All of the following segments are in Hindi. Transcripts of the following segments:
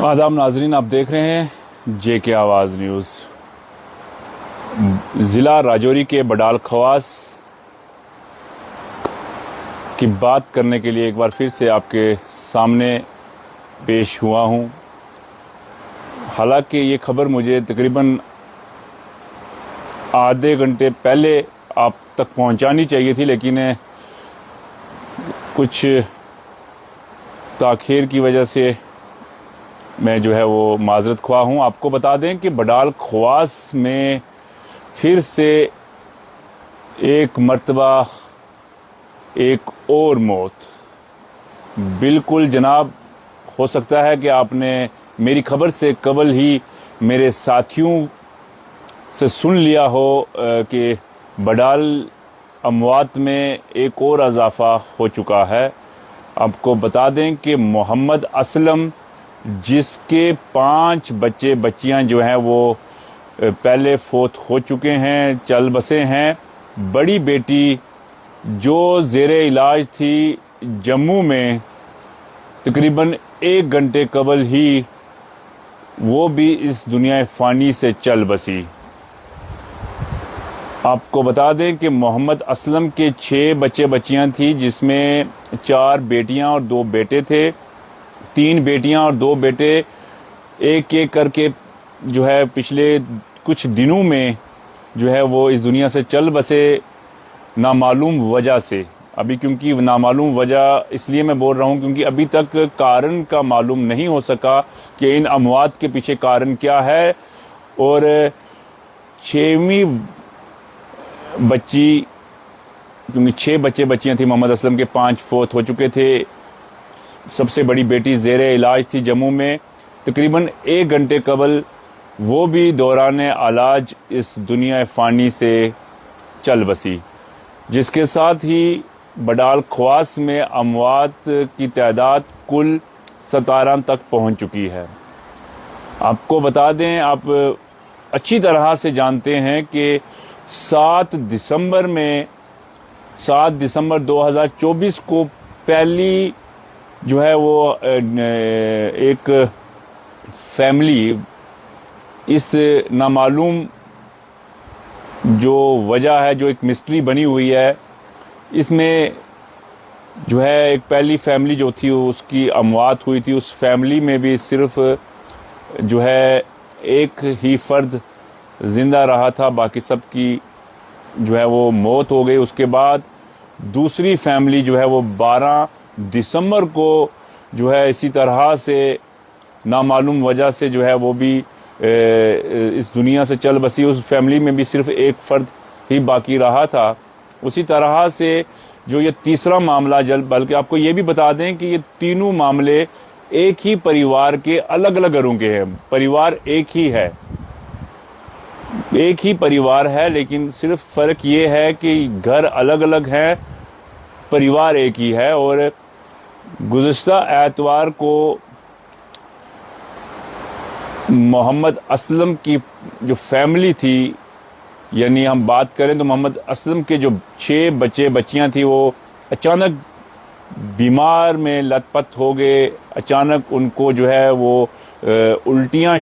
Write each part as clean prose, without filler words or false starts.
आदाब नाजरीन, आप देख रहे हैं जेके आवाज़ न्यूज़। ज़िला राजौरी के बडाल खवास की बात करने के लिए एक बार फिर से आपके सामने पेश हुआ हूं। हालांकि ये खबर मुझे तकरीबन आधे घंटे पहले आप तक पहुंचानी चाहिए थी, लेकिन कुछ ताख़ीर की वजह से मैं वो माजरत ख्वाह हूँ। आपको बता दें कि बडाल खवास में फिर से एक मर्तबा एक और मौत। बिल्कुल जनाब, हो सकता है कि आपने मेरी खबर से कबल ही मेरे साथियों से सुन लिया हो कि बडाल अमवात में एक और इजाफा हो चुका है। आपको बता दें कि मोहम्मद असलम, जिसके 5 बच्चे बच्चियां वो पहले फोत हो चुके हैं, चल बसे हैं। बड़ी बेटी जो ज़ेरे इलाज थी जम्मू में, तकरीबन 1 घंटे कबल ही वो भी इस दुनिया फ़ानी से चल बसी। आपको बता दें कि मोहम्मद असलम के 6 बच्चे बच्चियां थी, जिसमें 4 बेटियां और 2 बेटे थे। 3 बेटियां और 2 बेटे एक एक करके पिछले कुछ दिनों में वो इस दुनिया से चल बसे नामालूम वजह से। अभी क्योंकि नामालूम वजह इसलिए मैं बोल रहा हूँ क्योंकि अभी तक कारण का मालूम नहीं हो सका कि इन अमवात के पीछे कारण क्या है। और 6वीं बच्ची, क्योंकि 6 बच्चे बच्चियां थी, मोहम्मद असलम के 5 फोत हो चुके थे। सबसे बड़ी बेटी ज़ेरे इलाज थी जम्मू में। तकरीबन 1 घंटे कबल वो भी दौरान इलाज इस दुनिया फ़ानी से चल बसी, जिसके साथ ही बडाल खवास में अमवात की तादाद कुल 17 तक पहुंच चुकी है। आपको बता दें, आप अच्छी तरह से जानते हैं कि 7 दिसंबर 2024 को पहली एक फैमिली इस नामालूम वजह है, जो एक मिस्ट्री बनी हुई है, इसमें एक पहली फैमिली जो थी उसकी अमवात हुई थी। उस फैमिली में भी सिर्फ एक ही फर्द जिंदा रहा था, बाकी सब की वो मौत हो गई। उसके बाद दूसरी फैमिली वो 12 दिसंबर को इसी तरह से नामालूम वजह से वो भी इस दुनिया से चल बसी। उस फैमिली में भी सिर्फ एक फर्द ही बाकी रहा था। उसी तरह से ये तीसरा मामला, बल्कि आपको ये भी बता दें कि ये तीनों मामले एक ही परिवार के अलग अलग घरों के हैं। परिवार एक ही परिवार है, लेकिन सिर्फ फर्क ये है कि घर अलग अलग हैं, परिवार एक ही है। और गुज़िश्ता एतवार को मोहम्मद असलम की जो फैमिली थी, यानी हम बात करें तो मोहम्मद असलम के जो 6 बच्चे बच्चियां थी, वो अचानक बीमार में लथपथ हो गए। अचानक उनको वो उल्टियां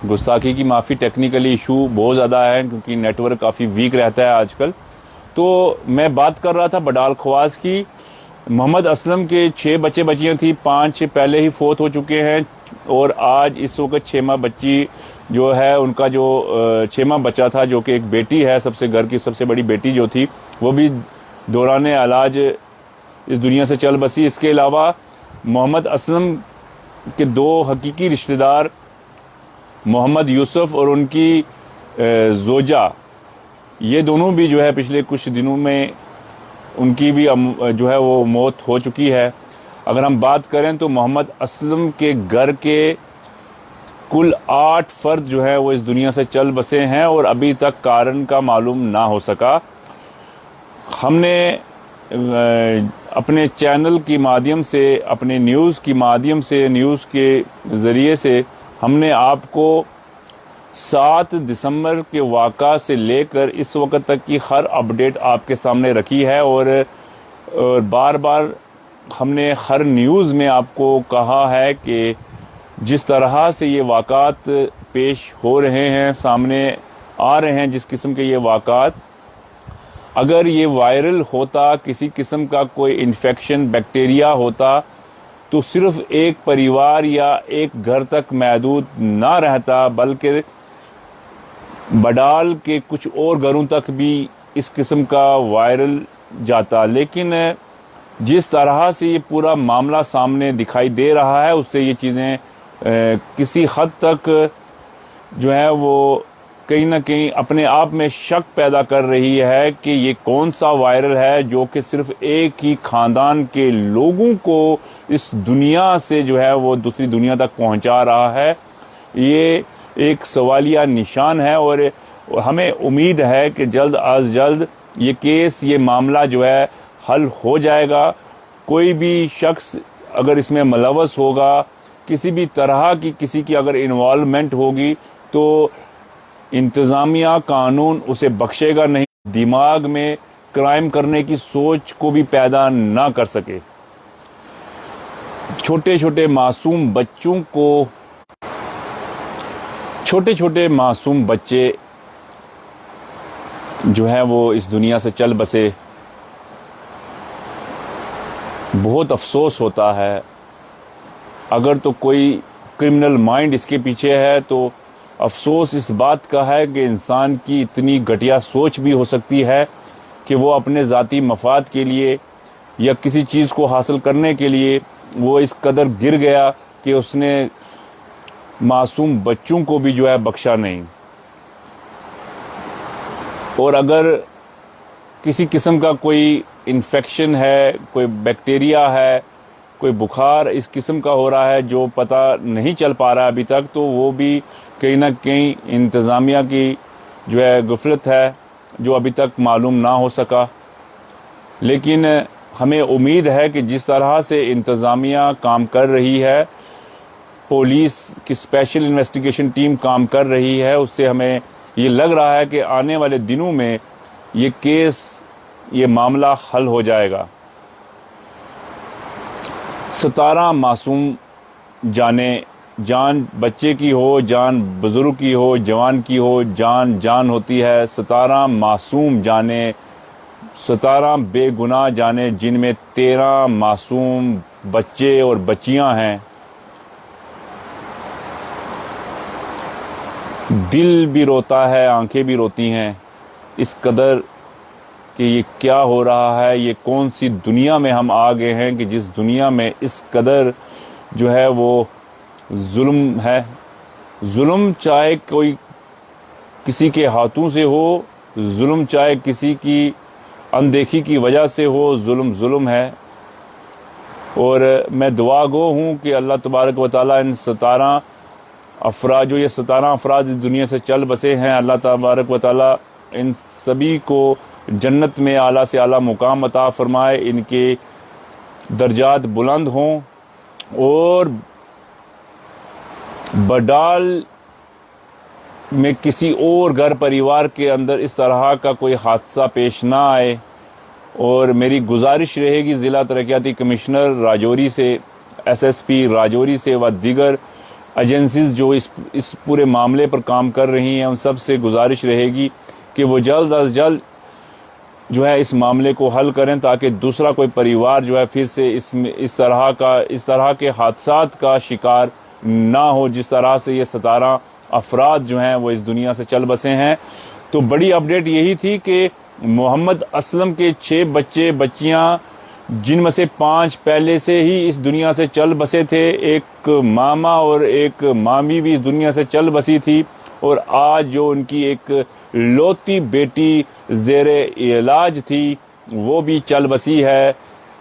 गुस्ताखी की माफ़ी, टेक्निकली इशू बहुत ज़्यादा है क्योंकि नेटवर्क काफ़ी वीक रहता है आजकल। तो मैं बात कर रहा था बडाल खवास की। मोहम्मद असलम के 6 बच्चे बच्चियां थी, 5 पहले ही फोत हो चुके हैं। और आज इस वक्त 6वां बच्ची उनका 6वां बच्चा था, जो कि एक बेटी है, घर की सबसे बड़ी बेटी जो थी, वो भी दौरान इलाज इस दुनिया से चल बसी। इसके अलावा मोहम्मद असलम के 2 हकीकी रिश्तेदार, मोहम्मद यूसुफ और उनकी जोजा, ये दोनों भी पिछले कुछ दिनों में उनकी भी वो मौत हो चुकी है। अगर हम बात करें तो मोहम्मद असलम के घर के कुल 8 फर्द वो इस दुनिया से चल बसे हैं और अभी तक कारण का मालूम ना हो सका। हमने अपने चैनल की माध्यम से, अपने न्यूज़ की माध्यम से, न्यूज़ के ज़रिए से हमने आपको 7 दिसंबर के वाक़ा से लेकर इस वक्त तक की हर अपडेट आपके सामने रखी है। और बार बार हमने हर न्यूज़ में आपको कहा है कि जिस तरह से ये वाक़ात पेश हो रहे हैं, सामने आ रहे हैं, जिस किस्म के ये वाक़ात, अगर ये वायरल होता, किसी किस्म का कोई इन्फेक्शन बैक्टीरिया होता, तो सिर्फ एक परिवार या एक घर तक महदूद ना रहता, बल्कि बडाल के कुछ और घरों तक भी इस किस्म का वायरल जाता। लेकिन जिस तरह से ये पूरा मामला सामने दिखाई दे रहा है, उससे ये चीज़ें किसी हद तक जो है वो कहीं ना कहीं अपने आप में शक पैदा कर रही है कि ये कौन सा वायरल है जो कि सिर्फ एक ही ख़ानदान के लोगों को इस दुनिया से जो है वो दूसरी दुनिया तक पहुंचा रहा है। ये एक सवालिया निशान है और हमें उम्मीद है कि जल्द अज जल्द ये केस, ये मामला जो है हल हो जाएगा। कोई भी शख्स अगर इसमें मुलव्वस होगा, किसी भी तरह की किसी की अगर इन्वॉल्वमेंट होगी, तो इंतज़ामिया, कानून उसे बख्शेगा नहीं, दिमाग में क्राइम करने की सोच को भी पैदा ना कर सके। छोटे छोटे मासूम बच्चे जो है वो इस दुनिया से चल बसे। बहुत अफसोस होता है। अगर तो कोई क्रिमिनल माइंड इसके पीछे है, तो अफसोस इस बात का है कि इंसान की इतनी घटिया सोच भी हो सकती है कि वो अपने ज़ाती मफाद के लिए या किसी चीज़ को हासिल करने के लिए वो इस कदर गिर गया कि उसने मासूम बच्चों को भी जो है बख्शा नहीं। और अगर किसी किस्म का कोई इन्फेक्शन है, कोई बैक्टीरिया है, कोई बुखार इस किस्म का हो रहा है जो पता नहीं चल पा रहा है अभी तक, तो वो भी कहीं ना कहीं इंतज़ामिया की जो है गफलत है, जो अभी तक मालूम ना हो सका। लेकिन हमें उम्मीद है कि जिस तरह से इंतज़ामिया काम कर रही है, पुलिस की स्पेशल इन्वेस्टिगेशन टीम काम कर रही है, उससे हमें ये लग रहा है कि आने वाले दिनों में ये केस, ये मामला हल हो जाएगा। 17 मासूम जान बच्चे की हो, जान बुजुर्ग की हो, जवान की हो, जान होती है। 17 मासूम जाने, 17 बेगुनाह जाने, जिनमें 13 मासूम बच्चे और बच्चियां हैं। दिल भी रोता है, आंखें भी रोती हैं इस कदर कि ये क्या हो रहा है, ये कौन सी दुनिया में हम आ गए हैं कि जिस दुनिया में इस कदर जो है वो जुल्म है। जुल्म चाहे कोई किसी के हाथों से हो, जुल्म चाहे किसी की अनदेखी की वजह से हो, जुल्म है। और मैं दुआ गो हूँ कि अल्लाह तबारक व तआला इन 17 अफराद, जो ये 17 अफराद इस दुनिया से चल बसे हैं, अल्लाह तबारक व तआला इन सभी को जन्नत में आला से आला मुकाम अता फरमाए, इनके दर्जात बुलंद हों और बडाल में किसी और घर परिवार के अंदर इस तरह का कोई हादसा पेश ना आए। और मेरी गुजारिश रहेगी ज़िला तरक्याती कमिश्नर राजौरी से, SSP राजौरी से व दीगर एजेंसीज जो इस पूरे मामले पर काम कर रही हैं, उन सब से गुजारिश रहेगी कि वो जल्द अज जल्द जो है इस मामले को हल करें, ताकि दूसरा कोई परिवार जो है फिर से इस तरह के हादसात का शिकार ना हो, जिस तरह से ये 17 अफराद जो हैं वो इस दुनिया से चल बसे हैं। तो बड़ी अपडेट यही थी कि मोहम्मद असलम के 6 बच्चे बच्चियां, जिनमें से 5 पहले से ही इस दुनिया से चल बसे थे, एक मामा और एक मामी भी इस दुनिया से चल बसी थी, और आज जो उनकी एक लौती बेटी ज़ेरे इलाज थी वो भी चल बसी है।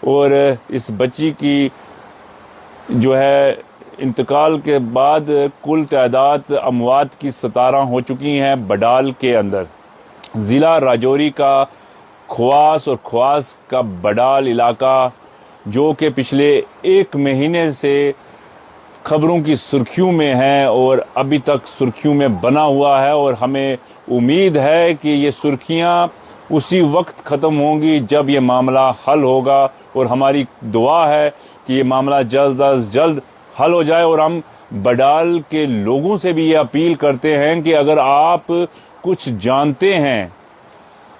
और इस बच्ची की जो है इंतकाल के बाद कुल तादाद अमवात की 17 हो चुकी हैं बडाल के अंदर। ज़िला राजौरी का ख्वास का बडाल इलाका, जो कि पिछले 1 महीने से खबरों की सुर्खियों में है और अभी तक सुर्खियों में बना हुआ है, और हमें उम्मीद है कि ये सुर्खियां उसी वक्त ख़त्म होंगी जब ये मामला हल होगा और हमारी दुआ है कि ये मामला जल्द अज जल्द हल हो जाए। और हम बडाल के लोगों से भी ये अपील करते हैं कि अगर आप कुछ जानते हैं,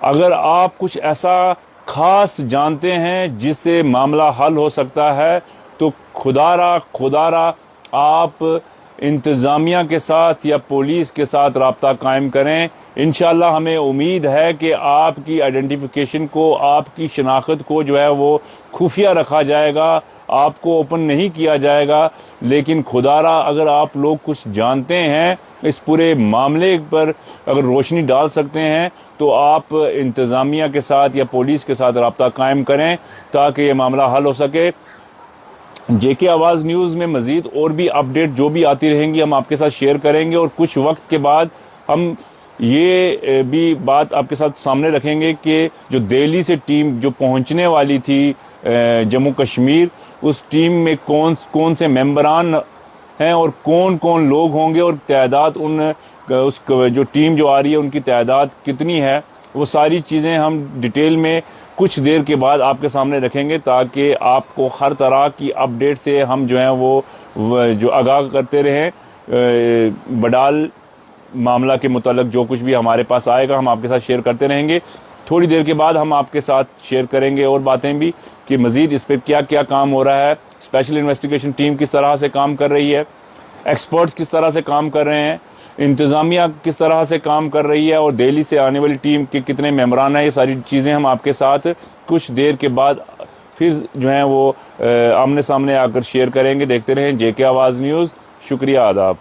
अगर आप कुछ ऐसा खास जानते हैं जिससे मामला हल हो सकता है, तो खुदारा आप इंतज़ामिया के साथ या पुलिस के साथ राब्ता कायम करें। इंशाल्लाह हमें उम्मीद है कि आपकी आइडेंटिफिकेशन को, आपकी शनाख्त को जो है वो खुफिया रखा जाएगा, आपको ओपन नहीं किया जाएगा। लेकिन खुदारा अगर आप लोग कुछ जानते हैं इस पूरे मामले पर, अगर रोशनी डाल सकते हैं, तो आप इंतज़ामिया के साथ या पुलिस के साथ राब्ता कायम करें ताकि ये मामला हल हो सके। जेके आवाज़ न्यूज़ में मज़ीद और भी अपडेट जो भी आती रहेंगी हम आपके साथ शेयर करेंगे। और कुछ वक्त के बाद हम ये भी बात आपके साथ सामने रखेंगे कि जो दिल्ली से टीम जो पहुंचने वाली थी जम्मू कश्मीर, उस टीम में कौन कौन से मेंबरान हैं और कौन कौन लोग होंगे और तादाद उस जो टीम जो आ रही है उनकी तादाद कितनी है, वो सारी चीज़ें हम डिटेल में कुछ देर के बाद आपके सामने रखेंगे ताकि आपको हर तरह की अपडेट से हम जो है वो जो आगाह करते रहें। बडाल मामला के मुताल्लिक जो कुछ भी हमारे पास आएगा हम आपके साथ शेयर करते रहेंगे। थोड़ी देर के बाद हम आपके साथ शेयर करेंगे और बातें भी कि मज़ीद इस पर क्या क्या काम हो रहा है, स्पेशल इन्वेस्टिगेशन टीम किस तरह से काम कर रही है, एक्सपर्ट्स किस तरह से काम कर रहे हैं, इंतज़ामिया किस तरह से काम कर रही है और दिल्ली से आने वाली टीम के कितने मेंबरान हैं। ये सारी चीज़ें हम आपके साथ कुछ देर के बाद फिर जो है वो आमने सामने आकर शेयर करेंगे। देखते रहें जेके आवाज़ न्यूज़। शुक्रिया, आदाब।